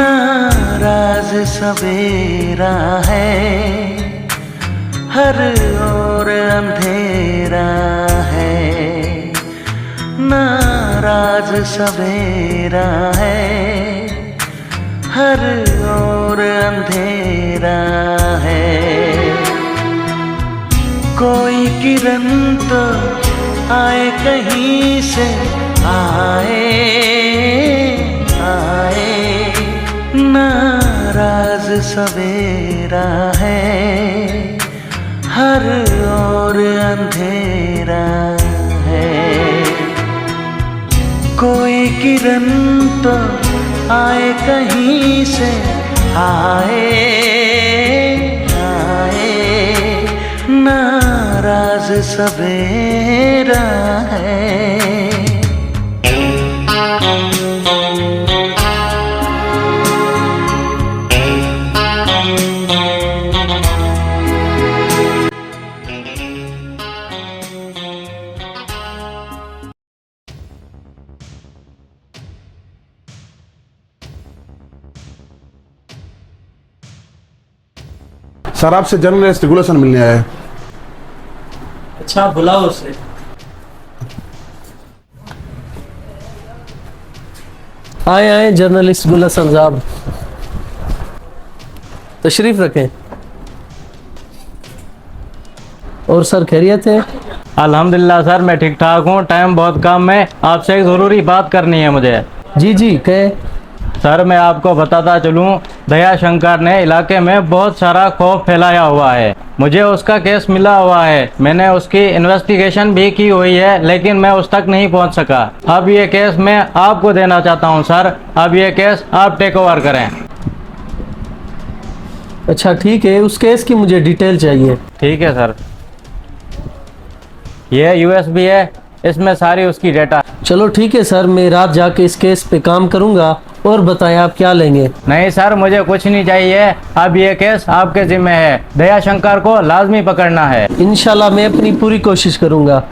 नाराज सवेरा है, हर ओर अंधेरा है। नाराज सवेरा है, हर ओर अंधेरा है। कोई किरण तो आए कहीं से, आए आए। नाराज सवेरा है, हर ओर अंधेरा है। कोई किरण तो आए कहीं से, आए आए। नाराज सवेरा है। सर आपसे जर्नलिस्ट गुलशन मिलने आया है। अच्छा बुलाओ उसे। आए आए जर्नलिस्ट गुलशन साहब, तशरीफ रखें। और सर खैरियत है? अल्हम्दुलिल्लाह सर, मैं ठीक ठाक हूँ। टाइम बहुत कम है, आपसे एक ज़रूरी बात करनी है मुझे। जी जी कहे। सर मैं आपको बताता चलूँ, दया शंकर ने इलाके में बहुत सारा खौफ फैलाया हुआ है। मुझे उसका केस मिला हुआ है, मैंने उसकी इन्वेस्टिगेशन भी की हुई है, लेकिन मैं उस तक नहीं पहुंच सका। अब ये केस मैं आपको देना चाहता हूं सर, अब ये केस आप टेक ओवर करें। अच्छा ठीक है, उस केस की मुझे डिटेल चाहिए। ठीक है सर, ये यूएसबी है, इसमें सारी उसकी डेटा। चलो ठीक है सर, मैं रात जाके इस केस पे काम करूंगा। और बताएं आप क्या लेंगे? नहीं सर, मुझे कुछ नहीं चाहिए, अब ये केस आपके जिम्मे है। दया शंकर को लाजमी पकड़ना है। इंशाल्लाह मैं अपनी पूरी कोशिश करूंगा।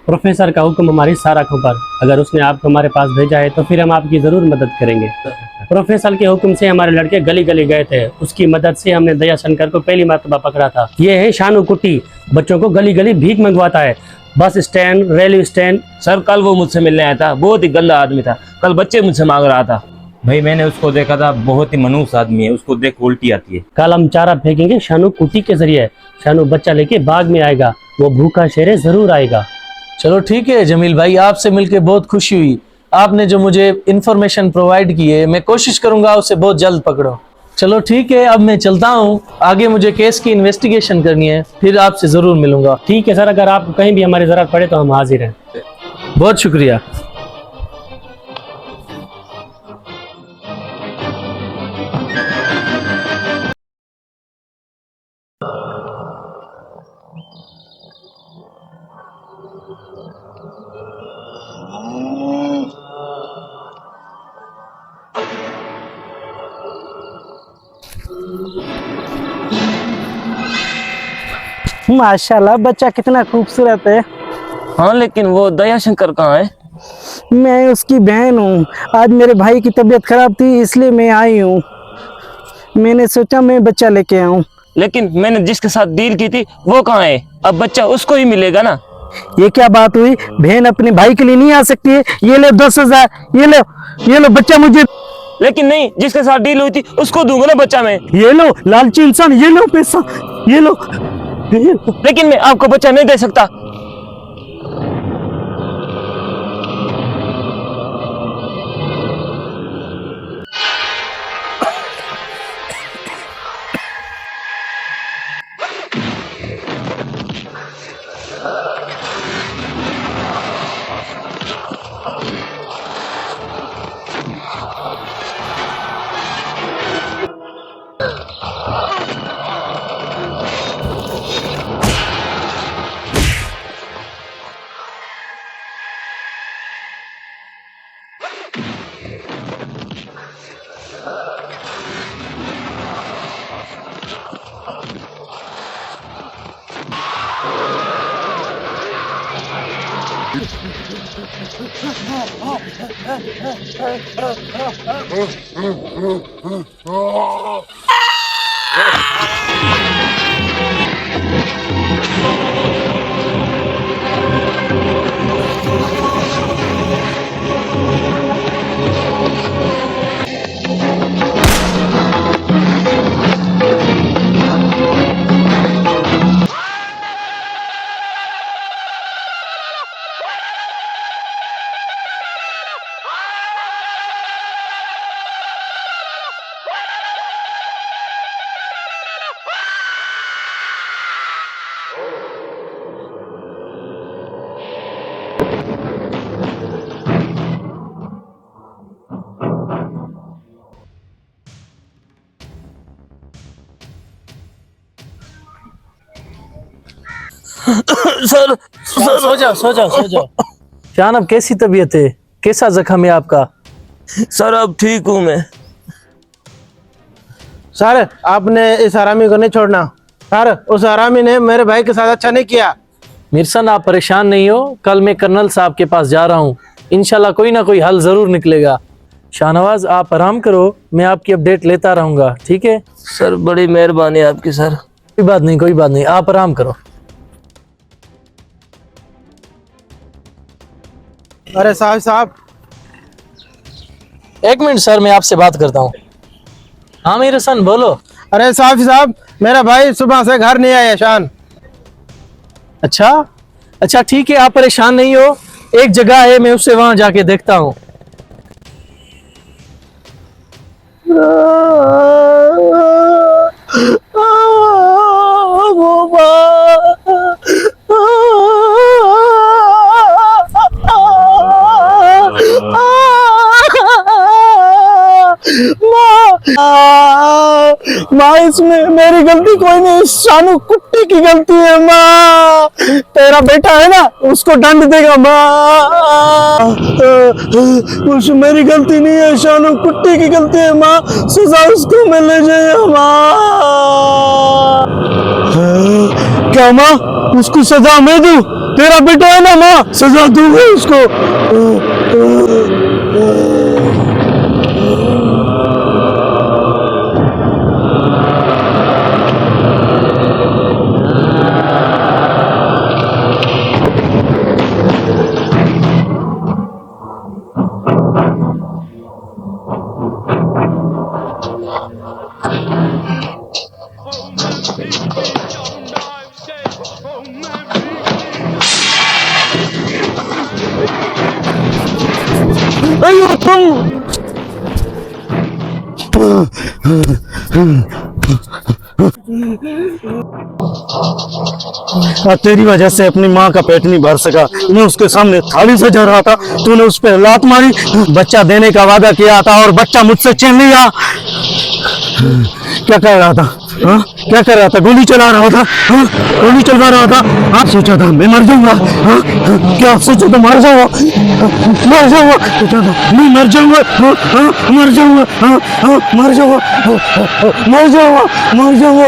प्रोफेसर का हुक्म हमारी सारा खबर, अगर उसने आपको हमारे पास भेजा है तो फिर हम आपकी ज़रूर मदद करेंगे। प्रोफेसर के हुक्म से हमारे लड़के गली गली गए थे, उसकी मदद से हमने दया शंकर को पहली मरतबा पकड़ा था। ये है शानू कुट्टी, बच्चों को गली गली भीख मंगवाता है, bus stand, railway stand. Sir कल वो मुझसे मिलने आया था, बहुत ही गंदा आदमी था। कल बच्चे मुझसे मांग रहा था। भाई मैंने उसको देखा था, बहुत ही मनुष्य आदमी है, उसको देख उल्टी आती है। कल हम चारा फेंकेंगे शानू कुट्टी के जरिए, शानू बच्चा लेके बाग में आएगा, वो भूखा शेरे जरूर आएगा। चलो ठीक है जमील भाई, आपसे मिलके बहुत खुशी हुई। आपने जो मुझे इंफॉर्मेशन प्रोवाइड की है, मैं कोशिश करूंगा उसे बहुत जल्द पकड़ो। चलो ठीक है, अब मैं चलता हूँ, आगे मुझे केस की इन्वेस्टिगेशन करनी है, फिर आपसे जरूर मिलूंगा। ठीक है सर, अगर आपको कहीं भी हमारी जरूरत पड़े तो हम हाजिर हैं। बहुत शुक्रिया। माशाल्लाह बच्चा कितना खूबसूरत है। हाँ लेकिन वो दया शंकर कहाँ है? मैं उसकी बहन हूँ। आज मेरे भाई की तबीयत खराब थी इसलिए मैं आई हूँ। मैंने सोचा मैं बच्चा लेके आऊँ। लेकिन मैंने जिसके साथ डील की थी वो कहाँ है? अब बच्चा उसको ही मिलेगा ना। ये क्या बात हुई? बहन अपने भाई के लिए नहीं आ सकती है? ये लो 10,000, ये लो बच्चा मुझे। लेकिन नहीं, जिसके साथ डील हुई थी उसको दूंगा ना बच्चा मैं। ये लो लालची इंसान, ये लो पैसा, ये लो। लेकिन मैं आपको बच्चा नहीं दे सकता। सर सो जाओ सो जाओ सो जाओ। शान, अब कैसी तबीयत है? कैसा जख्म है आपका? सर अब ठीक हूँ मैं। सर आपने इस हरामी को नहीं छोड़ना। सर उस हरामी ने मेरे भाई के साथ अच्छा नहीं किया। मिर्सन, आप परेशान नहीं हो, कल मैं कर्नल साहब के पास जा रहा हूँ, इंशाल्लाह कोई ना कोई हल जरूर निकलेगा। शाहनवाज, आप आराम करो, मैं आपकी अपडेट लेता रहूंगा, ठीक है? सर बड़ी मेहरबानी आपकी सर। कोई बात नहीं, कोई बात नहीं, आप आराम करो। अरे साहब एक मिनट सर, मैं आपसे बात करता हूँ। हाँ मेरे सन, बोलो। अरे साहब मेरा भाई सुबह से घर नहीं आया शान। अच्छा अच्छा, ठीक है, आप परेशान नहीं हो, एक जगह है, मैं उससे वहां जाके देखता हूँ। माँ इसमें मेरी गलती कोई नहीं, शानू कुत्ते की गलती है। माँ तेरा बेटा है ना, उसको दंड देगा। माँ उस मेरी गलती नहीं है, शानू कुत्ते की गलती है। माँ सजा उसको मिलने चाहिए। माँ क्या माँ उसको सजा मैं दूं? तेरा बेटा है ना माँ, सजा दूंगा उसको। तेरी वजह से अपनी माँ का पेट नहीं भर सका। मैं उसके सामने थाली सजा रहा था, तूने उस पर लात मारी। बच्चा देने का वादा किया था और बच्चा मुझसे छीन लिया। क्या कर रहा था? हाँ क्या कर रहा था? गोली चला रहा था। हाँ गोली चलवा रहा था। हाँ सोचा था मैं मर जाऊंगा। हाँ क्या सोचा था? मर जाऊंगा, मर जाऊंगा। सोचा था मैं मर जाऊंगा। हाँ हाँ मर जाऊंगा। हाँ हाँ मर जाऊंगा, मर जाऊंगा, मर जाऊंगा।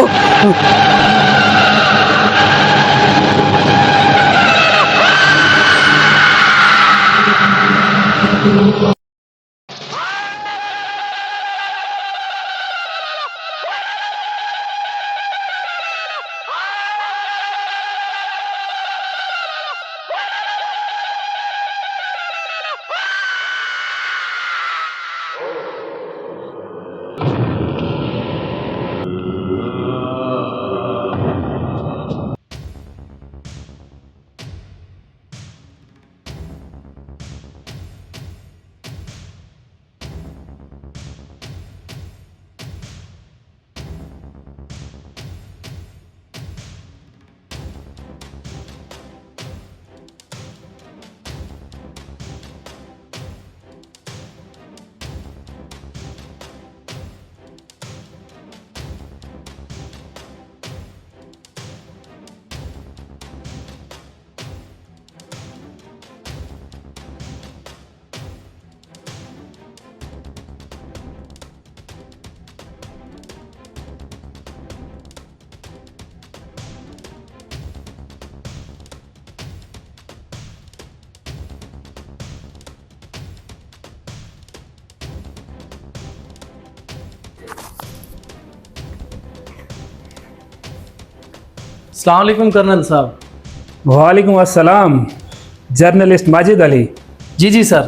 अस्सलाम वालेकुम कर्नल साहब। वालेकुम अस्सलाम। जर्नलिस्ट माजिद अली, जी जी सर।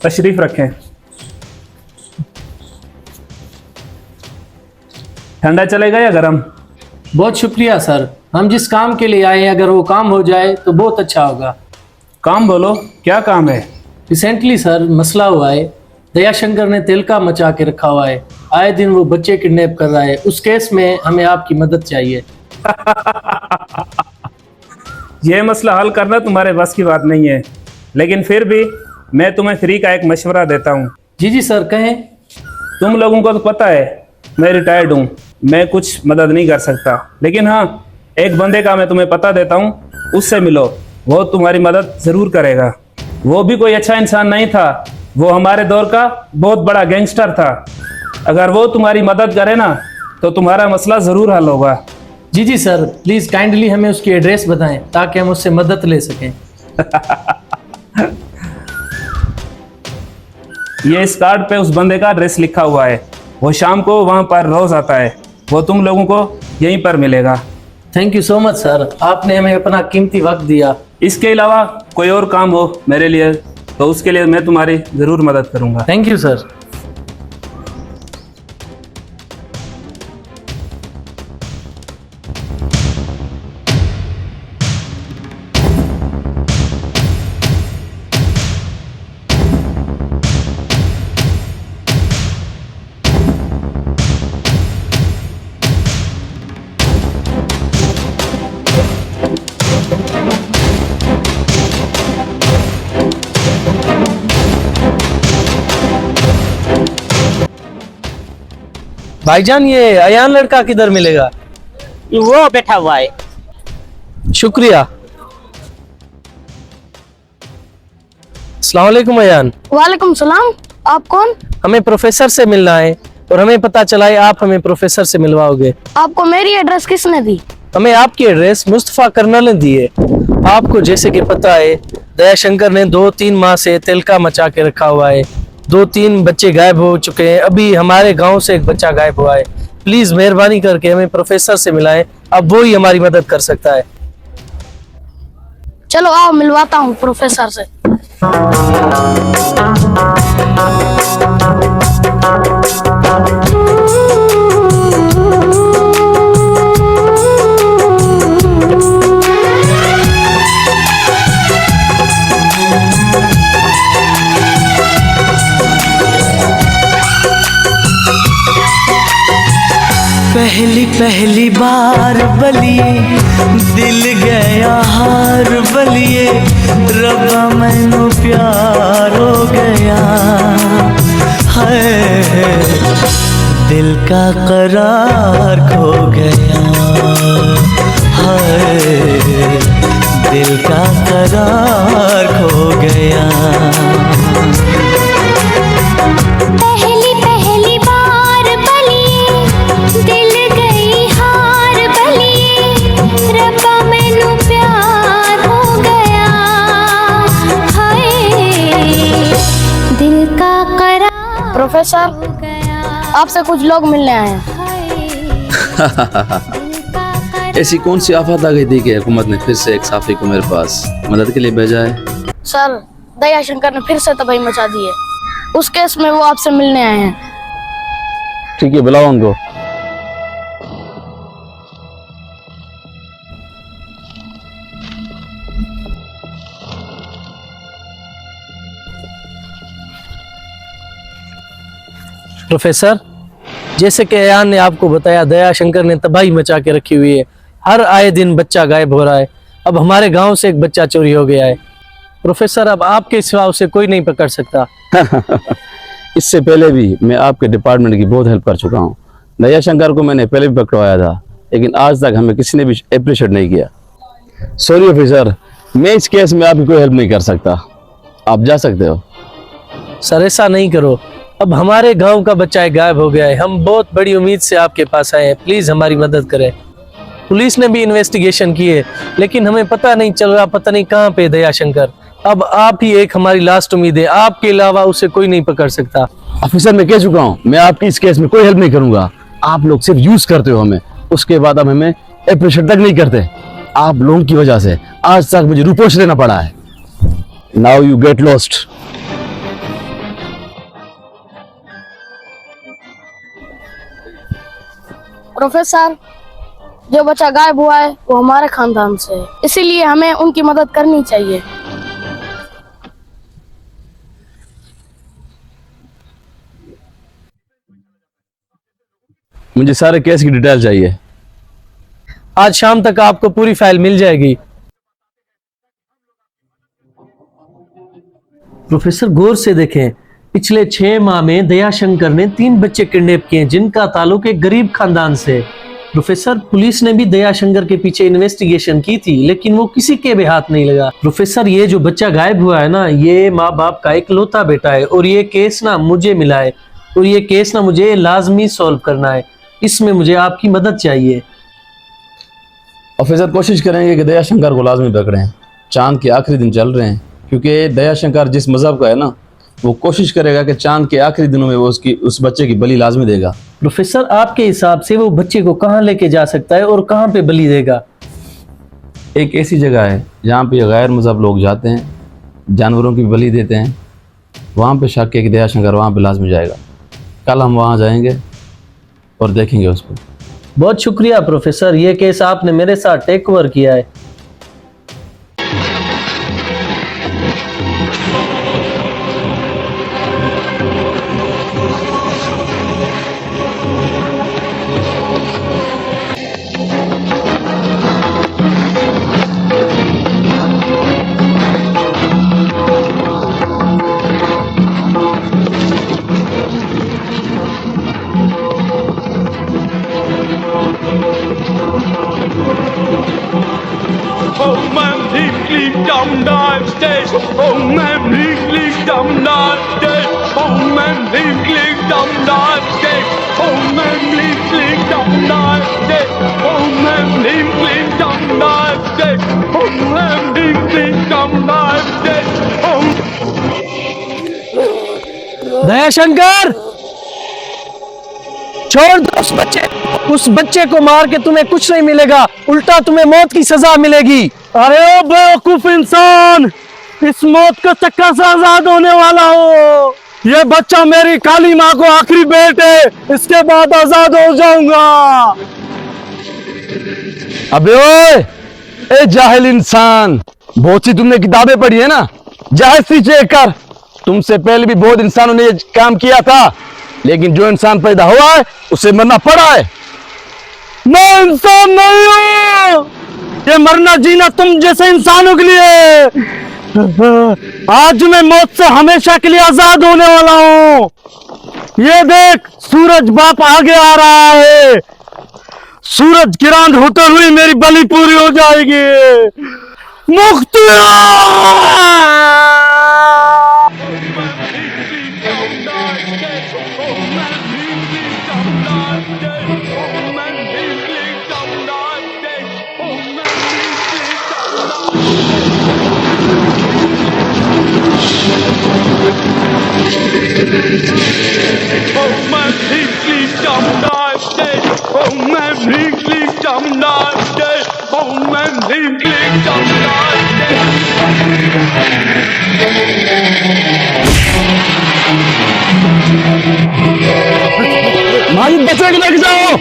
तशरीफ रखें। ठंडा चलेगा या गरम? बहुत शुक्रिया सर, हम जिस काम के लिए आए हैं अगर वो काम हो जाए तो बहुत अच्छा होगा। काम बोलो, क्या काम है? रिसेंटली सर मसला हुआ है, दयाशंकर ने तिलका मचा के रखा हुआ है, आए दिन वो बच्चे किडनैप कर रहा है। उस केस में हमें आपकी मदद चाहिए। यह मसला हल करना तुम्हारे बस की बात नहीं है, लेकिन फिर भी मैं तुम्हें फ्री का एक मशवरा देता हूँ। जी जी सर, कहें। तुम लोगों को तो पता है मैं रिटायर्ड हूँ, मैं कुछ मदद नहीं कर सकता, लेकिन हाँ एक बंदे का मैं तुम्हें पता देता हूँ, उससे मिलो, वो तुम्हारी मदद ज़रूर करेगा। वो भी कोई अच्छा इंसान नहीं था, वो हमारे दौर का बहुत बड़ा गैंगस्टर था। अगर वो तुम्हारी मदद करे ना तो तुम्हारा मसला ज़रूर हल होगा। जी जी सर, प्लीज़ काइंडली हमें उसकी एड्रेस बताएं ताकि हम उससे मदद ले सकें। ये इस कार्ड पे उस बंदे का एड्रेस लिखा हुआ है, वो शाम को वहाँ पर रोज़ आता है, वो तुम लोगों को यहीं पर मिलेगा। Thank you so much sir, आपने हमें अपना कीमती वक्त दिया। इसके अलावा कोई और काम हो मेरे लिए तो उसके लिए मैं तुम्हारी ज़रूर मदद करूँगा। Thank you sir. भाईजान ये अयान लड़का किधर मिलेगा? वो बैठा हुआ है। शुक्रिया। अस्सलाम वालेकुम अयान। वालेकुम सलाम। आप कौन? हमें प्रोफेसर से मिलना है और हमें पता चला है आप हमें प्रोफेसर से मिलवाओगे। आपको मेरी एड्रेस किसने दी? हमें आपकी एड्रेस मुस्तफा कर्नल ने दी है। आपको जैसे कि पता है दयाशंकर ने 2-3 माह से तिलका मचा के रखा हुआ है, 2-3 बच्चे गायब हो चुके हैं, अभी हमारे गांव से एक बच्चा गायब हुआ है। प्लीज मेहरबानी करके हमें प्रोफेसर से मिलाएं, अब वो ही हमारी मदद कर सकता है। चलो आओ मिलवाता हूँ प्रोफेसर से। पहली पहली बार बलिए दिल गया हार बलिए, रब्बा मैनू प्यार हो गया है, दिल का करार खो गया है, दिल का करार खो गया। प्रोफेसर आपसे कुछ लोग मिलने आए हैं। ऐसी कौन सी आफत आ गई थी कि हुकूमत ने फिर से एक साफी को मेरे पास मदद के लिए भेजा है? सर दयाशंकर ने फिर से तबाही मचा दी है, उस केस में वो आपसे मिलने आए हैं। ठीक है, बुलाओ उनको। प्रोफेसर जैसे कि अयान ने आपको बताया दयाशंकर ने तबाही मचा के रखी हुई है, हर आए दिन बच्चा गायब हो रहा है, अब हमारे गांव से एक बच्चा चोरी हो गया है। प्रोफेसर अब आपके सिवा उसे कोई नहीं पकड़ सकता। इससे पहले भी मैं आपके डिपार्टमेंट की बहुत हेल्प कर चुका हूँ। दयाशंकर को मैंने पहले भी पकड़वाया था, लेकिन आज तक हमें किसी ने भी अप्रिशिएट नहीं किया। सॉरी ऑफिसर, मैं इस केस में आपकी कोई हेल्प नहीं कर सकता, आप जा सकते हो। सर ऐसा नहीं करो, अब हमारे गांव का बच्चा गायब हो गया है, हम बहुत बड़ी उम्मीद से आपके पास आए हैं, प्लीज हमारी मदद करें। पुलिस ने भी इन्वेस्टिगेशन की है, लेकिन हमें पता नहीं चल रहा, पता नहीं कहाँ पे दयाशंकर। अब आप ही एक हमारी लास्ट उम्मीद है, आपके अलावा उसे कोई नहीं पकड़ सकता। ऑफिसर मैं कह चुका हूँ, मैं आपकी इस केस में कोई हेल्प नहीं करूंगा। आप लोग सिर्फ यूज करते हो हमें, उसके बाद अब हमें अप्रिशिएट तक नहीं करते। आप लोगों की वजह से आज तक मुझे रुपोश लेना पड़ा है। Now you get lost. Professor, जो बच्चा गायब हुआ है वो हमारे खानदान से है, इसीलिए हमें उनकी मदद करनी चाहिए। मुझे सारे केस की डिटेल चाहिए। आज शाम तक आपको पूरी फाइल मिल जाएगी। प्रोफेसर गौर से देखें, पिछले 6 माह में दयाशंकर ने 3 बच्चे किडनैप किए जिनका ताल्लुक एक गरीब खानदान से। प्रोफेसर पुलिस ने भी दयाशंकर के पीछे इन्वेस्टिगेशन की थी, लेकिन वो किसी के भी हाथ नहीं लगा। प्रोफेसर ये जो बच्चा गायब हुआ है ना, ये माँ बाप का इकलौता बेटा है और ये केस ना मुझे मिला है और ये केस ना मुझे लाजमी सॉल्व करना है। इसमें मुझे आपकी मदद चाहिए। ऑफिसर कोशिश करेंगे कि दयाशंकर को लाजमी पकड़ें। चांद के आखिरी दिन चल रहे हैं, क्योंकि दयाशंकर जिस मजहब का है ना, वो कोशिश करेगा कि चांद के आखिरी दिनों में वो उस बच्चे की बलि लाजमी देगा। प्रोफेसर आपके हिसाब से वो बच्चे को कहाँ लेके जा सकता है और कहाँ पे बलि देगा? एक ऐसी जगह है जहाँ पे गैर मजहब लोग जाते हैं, जानवरों की बलि देते हैं, वहाँ पे शक है कि दयाशंकर वहाँ पे लाजमी जाएगा। कल हम वहाँ जाएंगे और देखेंगे उसको। बहुत शुक्रिया प्रोफेसर, ये केस आपने मेरे साथ टेक ओवर किया है। दयाशंकर, छोड़ दो उस बच्चे को मार के तुम्हें कुछ नहीं मिलेगा, उल्टा तुम्हें मौत की सजा मिलेगी। अरे ओ बेवकूफ इंसान, इस मौत का चक्कर से आजाद होने वाला हो। ये बच्चा मेरी काली माँ को आखिरी भेंट है, इसके बाद आजाद हो जाऊंगा। अबे ओए, ए जाहिल इंसान, बहुत सी तुमने किताबें पढ़ी है ना, जाहिल सी चेक कर। तुमसे पहले भी बहुत इंसानों ने ये काम किया था, लेकिन जो इंसान पैदा हुआ है उसे मरना पड़ा है। मैं इंसान नहीं हूँ, ये मरना जीना तुम जैसे इंसानों के लिए। आज मैं मौत से हमेशा के लिए आजाद होने वाला हूँ। ये देख, सूरज बाप आगे आ रहा है। सूरज किरण होते हुए मेरी बलि पूरी हो जाएगी। मुक्ति! मारी बच्चे को लेके जाओ।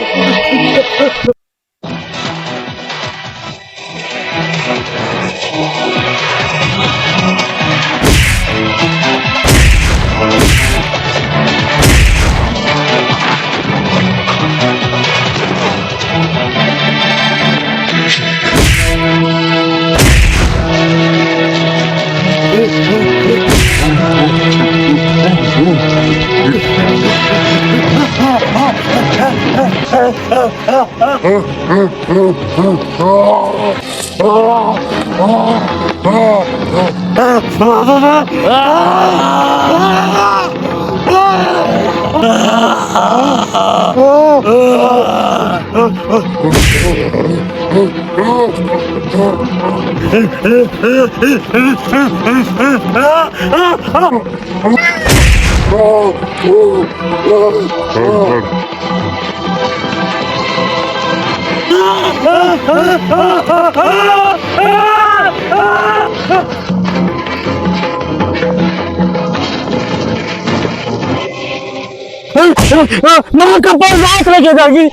माँ का पर्स साथ लेके जाएगी,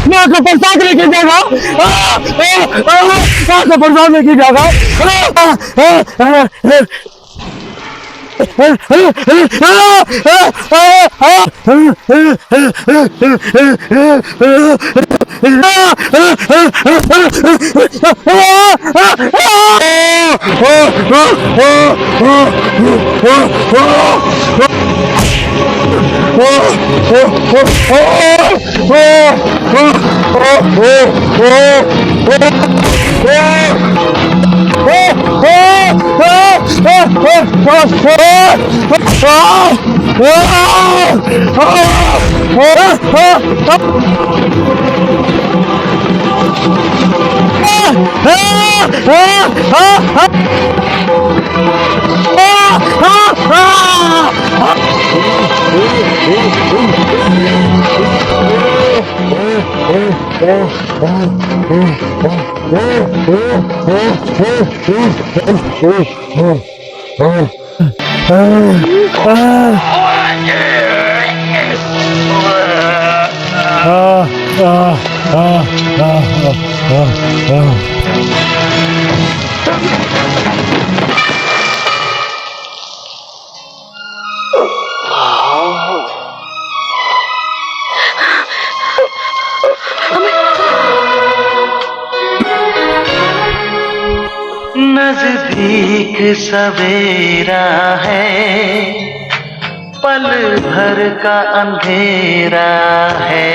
माँ का पर्स साथ लेके जाएगा, माँ का पर्स साथ लेके जाएगा। नजदीक सवेरा है, पल भर का अंधेरा है।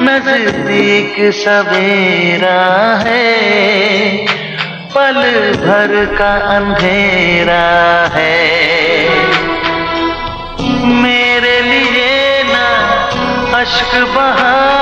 नजदीक सवेरा है, पल भर का अंधेरा है। मेरे लिए ना अश्क बहा